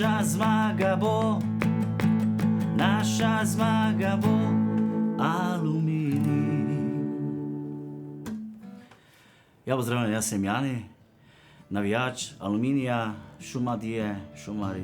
Naša zmaga bo Aluminij. Ja, pozdravljeni, jaz sem Jani, navijač Aluminija, Šumadije, Šumari.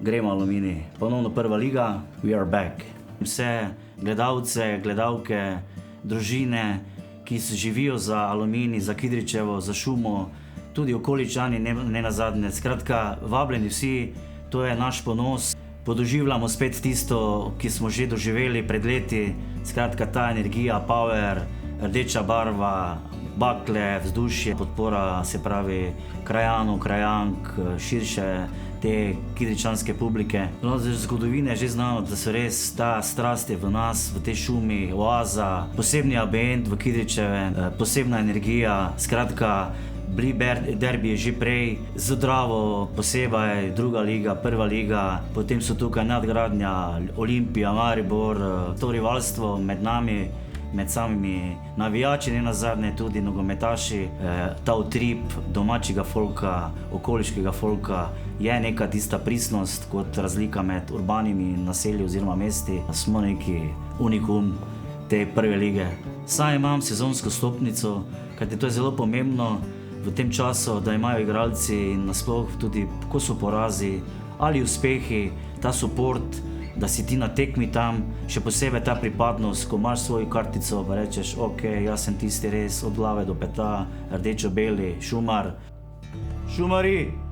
Gremo Aluminij, ponovno prva liga, we are back. Vse gledalce, gledalke, družine, ki živijo za Aluminij, za Kidričevo, za Šumo, tudi okoličani, ne nazadnje. Skratka, vabljeni vsi, to je naš ponos. Podoživljamo spet tisto, ki smo že doživeli pred leti. Skratka, ta energija, power, rdeča barva, bakle, vzdušje, podpora, se pravi, krajanov, krajank, širše te kidričanske publike. No, z zgodovine je že znano, da so res ta strast je v nas, v tej Šumi, oaza, posebni ambient v Kidričeve, posebna energija. Skratka, bili derbi je že prej, Zdravo posebej, druga liga, prva liga, potem so tukaj nadgradnja, Olimpija, Maribor, to rivalstvo med nami, med samimi navijači, ne nazadnje tudi nogometaši, ta utrip domačega folka, okoliškega folka je neka tista pristnost kot razlika med urbanimi naselji oziroma mesti. Smo neki unikum te prve lige. Sam imam sezonsko stopnico, kajti to je zelo pomembno v tem času, da imajo igralci in nasploh tudi, ko so porazi ali uspehi, ta support, da si ti na tekmi tam, še posebej ta pripadnost, ko imaš svojo kartico, pa rečeš, ok, jaz sem tisti res od glave do peta, rdečo-beli, Šumar. Šumari!